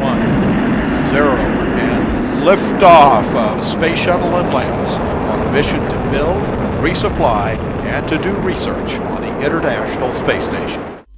1, 0 and lift off of Space Shuttle Atlantis on a mission to build, resupply and to do research on the International Space Station.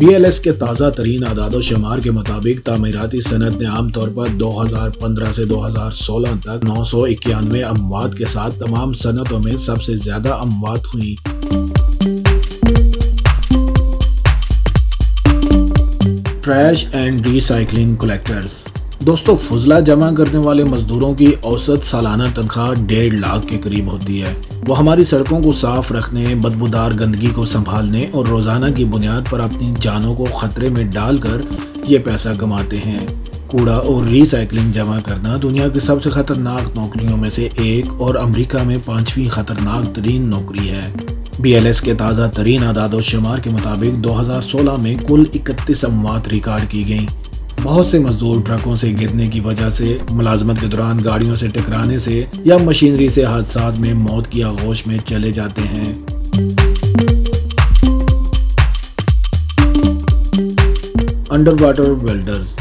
BLS کے تازہ ترین اعداد و شمار کے مطابق تعمیراتی صنعت نے عام طور پر 2015 سے 2016 تک 991 اموات کے ساتھ تمام صنعتوں میں سب سے زیادہ اموات ہوئیں۔ Trash and recycling collectors. دوستو، فضلہ جمع کرنے والے مزدوروں کی اوسط سالانہ تنخواہ 1.5 لاکھ کے قریب ہوتی ہے۔ وہ ہماری سڑکوں کو صاف رکھنے، بدبودار گندگی کو سنبھالنے اور روزانہ کی بنیاد پر اپنی جانوں کو خطرے میں ڈال کر یہ پیسہ کماتے ہیں۔ کوڑا اور ری سائیکلنگ جمع کرنا دنیا کی سب سے خطرناک نوکریوں میں سے ایک اور امریکہ میں 5ویں خطرناک ترین نوکری ہے۔ BLS کے تازہ ترین اعداد و شمار کے مطابق 2016 میں کل 31 اموات ریکارڈ کی گئیں۔ بہت سے مزدور ٹرکوں سے گرنے کی وجہ سے، ملازمت کے دوران گاڑیوں سے ٹکرانے سے یا مشینری سے حادثات میں موت کی آغوش میں چلے جاتے ہیں۔ Under water welders.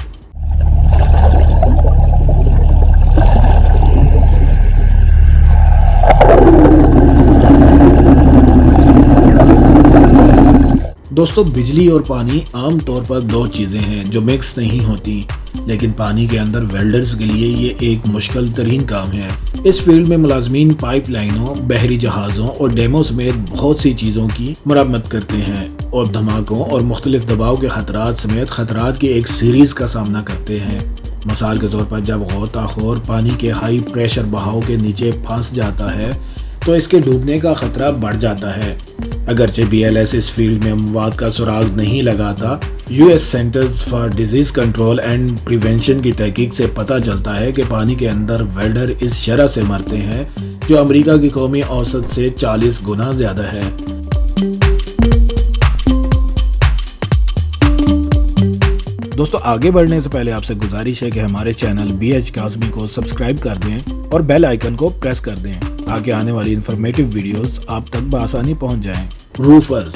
دوستو، بجلی اور پانی عام طور پر دو چیزیں ہیں جو مکس نہیں ہوتی، لیکن پانی کے اندر ویلڈرز کے لیے یہ ایک مشکل ترین کام ہے۔ اس فیلڈ میں ملازمین پائپ لائنوں، بحری جہازوں اور ڈیموں سمیت بہت سی چیزوں کی مرمت کرتے ہیں اور دھماکوں اور مختلف دباؤ کے خطرات سمیت خطرات کی ایک سیریز کا سامنا کرتے ہیں۔ مثال کے طور پر جب غوطہ خور پانی کے ہائی پریشر بہاؤ کے نیچے پھنس جاتا ہے تو اس کے ڈوبنے کا خطرہ بڑھ جاتا ہے۔ اگرچہ BLS اس فیلڈ میں اموات کا سراغ نہیں لگاتا، US centres for disease control and prevention کی تحقیق سے پتہ چلتا ہے کہ پانی کے اندر ویلڈر اس شرح سے مرتے ہیں جو امریکہ کی قومی اوسط سے 40 گنا زیادہ ہے۔ دوستو، آگے بڑھنے سے پہلے آپ سے گزارش ہے کہ ہمارے چینل BH کاظمی کو سبسکرائب کر دیں اور بیل آئیکن کو پریس کر دیں تاکہ آنے والی انفارمیٹیو ویڈیوز آپ تک بآسانی پہنچ جائیں۔ روفرز۔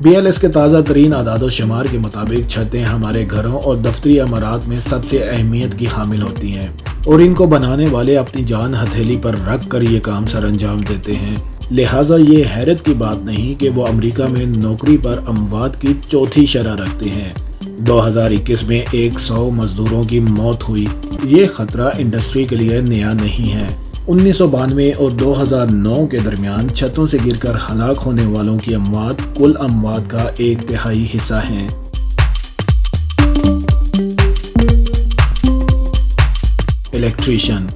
BLS کے تازہ ترین اعداد و شمار کے مطابق چھتیں ہمارے گھروں اور دفتری عمارات میں سب سے اہمیت کی حامل ہوتی ہیں اور ان کو بنانے والے اپنی جان ہتھیلی پر رکھ کر یہ کام سر انجام دیتے ہیں۔ لہٰذا یہ حیرت کی بات نہیں کہ وہ امریکہ میں نوکری پر اموات کی چوتھی شرح رکھتے ہیں۔ 2021 میں 100 مزدوروں کی موت ہوئی۔ یہ خطرہ انڈسٹری کے لیے نیا نہیں ہے۔ 1992 اور 2009 کے درمیان چھتوں سے گر کر ہلاک ہونے والوں کی اموات کل اموات کا 1/3 حصہ ہیں۔ الیکٹریشین۔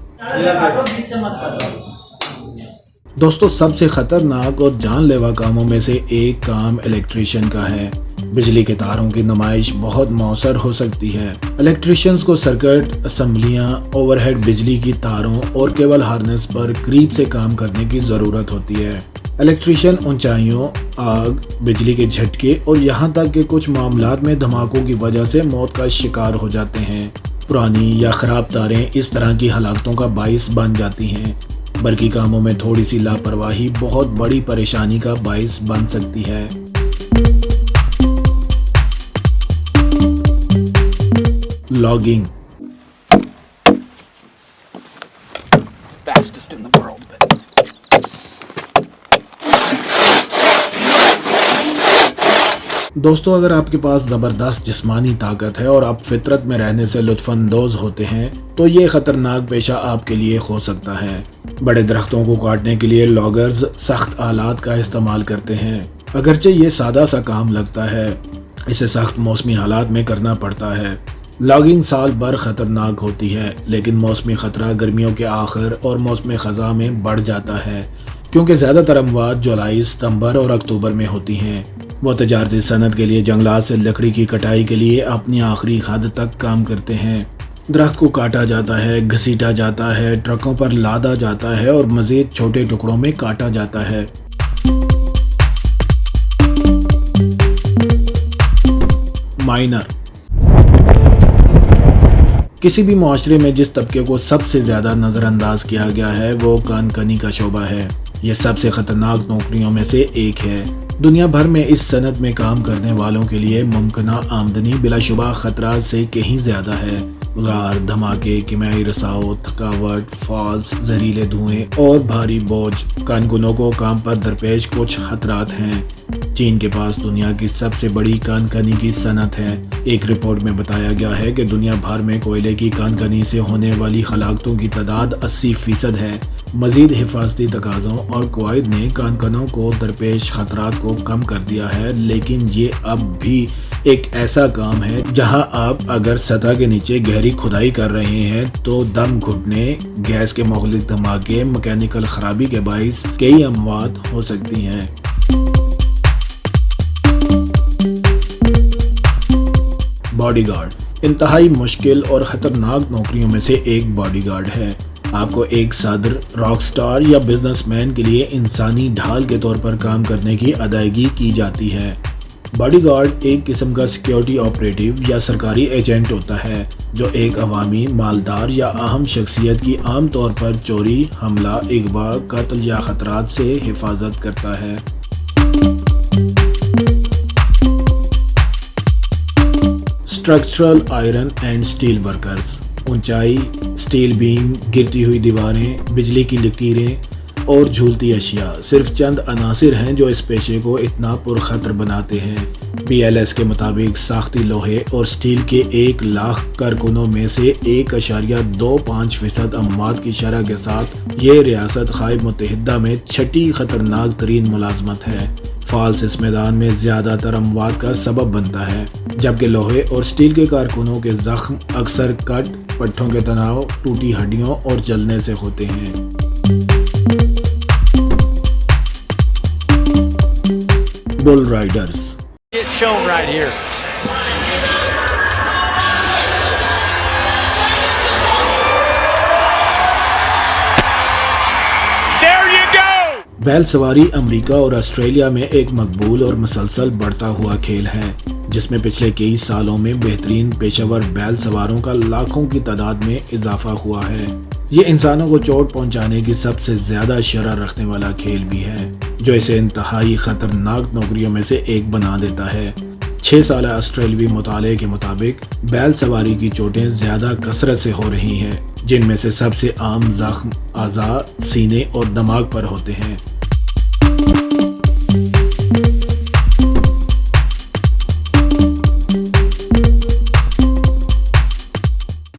دوستو، سب سے خطرناک اور جان لیوا کاموں میں سے ایک کام الیکٹریشین کا ہے۔ بجلی کے تاروں کی نمائش بہت مؤثر ہو سکتی ہے۔ الیکٹریشینز کو سرکٹ، اسمبلیاں، اوور ہیڈ بجلی کی تاروں اور کیبل ہارنس پر قریب سے کام کرنے کی ضرورت ہوتی ہے۔ الیکٹریشین اونچائیوں، آگ، بجلی کے جھٹکے اور یہاں تک کہ کچھ معاملات میں دھماکوں کی وجہ سے موت کا شکار ہو جاتے ہیں۔ پرانی یا خراب تاریں اس طرح کی ہلاکتوں کا باعث بن جاتی ہیں۔ برقی کاموں میں تھوڑی سی لاپرواہی بہت بڑی پریشانی کا باعث بن سکتی ہے۔ لاگنگ۔ دوستو، اگر آپ کے پاس زبردست جسمانی طاقت ہے اور آپ فطرت میں رہنے سے لطف اندوز ہوتے ہیں تو یہ خطرناک پیشہ آپ کے لیے ہو سکتا ہے۔ بڑے درختوں کو کاٹنے کے لیے لاگرز سخت آلات کا استعمال کرتے ہیں۔ اگرچہ یہ سادہ سا کام لگتا ہے، اسے سخت موسمی حالات میں کرنا پڑتا ہے۔ لاگنگ سال بھر خطرناک ہوتی ہے، لیکن موسمی خطرہ گرمیوں کے آخر اور موسم خزاں میں بڑھ جاتا ہے کیونکہ زیادہ تر اموات جولائی، ستمبر اور اکتوبر میں ہوتی ہیں۔ وہ تجارتی صنعت کے لیے جنگلات سے لکڑی کی کٹائی کے لیے اپنی آخری حد تک کام کرتے ہیں۔ درخت کو کاٹا جاتا ہے، گھسیٹا جاتا ہے، ٹرکوں پر لادا جاتا ہے اور مزید چھوٹے ٹکڑوں میں کاٹا جاتا ہے۔ مائنر۔ کسی بھی معاشرے میں جس طبقے کو سب سے زیادہ نظر انداز کیا گیا ہے وہ کان کنی کا شعبہ ہے۔ یہ سب سے خطرناک نوکریوں میں سے ایک ہے۔ دنیا بھر میں اس صنعت میں کام کرنے والوں کے لیے ممکنہ آمدنی بلا شبہ خطرات سے کہیں زیادہ ہے۔ غار، دھماکے، کیمیائی رساؤ، تھکاوٹ، فالس، زہریلے دھوئیں اور بھاری بوجھ کارکنوں کو کام پر درپیش کچھ خطرات ہیں۔ چین کے پاس دنیا کی سب سے بڑی کان کنی کی صنعت ہے۔ ایک رپورٹ میں بتایا گیا ہے کہ دنیا بھر میں کوئلے کی کان کنی سے ہونے والی ہلاکتوں کی تعداد 80% ہے۔ مزید حفاظتی تقاضوں اور قواعد نے کان کنوں کو درپیش خطرات کو کم کر دیا ہے، لیکن یہ اب بھی ایک ایسا کام ہے جہاں آپ اگر سطح کے نیچے گہری کھدائی کر رہے ہیں تو دم گھٹنے، گیس کے مغلق دھماکے، مکینیکل خرابی کے باعث کئی اموات ہو سکتی ہیں۔ باڈی گارڈ انتہائی مشکل اور خطرناک نوکریوں میں سے ایک باڈی گارڈ ہے۔ آپ کو ایک صدر، راک سٹار یا بزنس مین کے لیے انسانی ڈھال کے طور پر کام کرنے کی ادائیگی کی جاتی ہے۔ باڈی گارڈ ایک قسم کا سیکیورٹی آپریٹو یا سرکاری ایجنٹ ہوتا ہے جو ایک عوامی، مالدار یا اہم شخصیت کی عام طور پر چوری، حملہ، اغوا، قتل یا خطرات سے حفاظت کرتا ہے۔ Structural iron and steel workers اونچائی، سٹیل بیم، گرتی ہوئی دیواریں، بجلی کی لکیریں اور جھولتی اشیاء صرف چند عناصر ہیں جو اس پیشے کو اتنا پرخطر بناتے ہیں۔ BLS کے مطابق ساختی لوہے اور سٹیل کے 1,00,000 کارکنوں میں سے 1.25% اموات کی شرح کے ساتھ یہ ریاست خائے متحدہ میں چھٹی خطرناک ترین ملازمت ہے۔ فالس اس میدان میں زیادہ تر اموات کا سبب بنتا ہے، جبکہ لوہے اور سٹیل کے کارکنوں کے زخم اکثر کٹ، پٹھوں کے تناؤ، ٹوٹی ہڈیوں اور جلنے سے ہوتے ہیں۔ بل رائڈرز بیل سواری امریکہ اور آسٹریلیا میں ایک مقبول اور مسلسل بڑھتا ہوا کھیل ہے، جس میں پچھلے کئی سالوں میں بہترین پیشہ ور بیل سواروں کا لاکھوں کی تعداد میں اضافہ ہوا ہے۔ یہ انسانوں کو چوٹ پہنچانے کی سب سے زیادہ شرح رکھنے والا کھیل بھی ہے، جو اسے انتہائی خطرناک نوکریوں میں سے ایک بنا دیتا ہے۔ 6 سالہ آسٹریلوی مطالعے کے مطابق بیل سواری کی چوٹیں زیادہ کثرت سے ہو رہی ہیں، جن میں سے سب سے عام زخم اعضاء، سینے اور دماغ پر ہوتے ہیں۔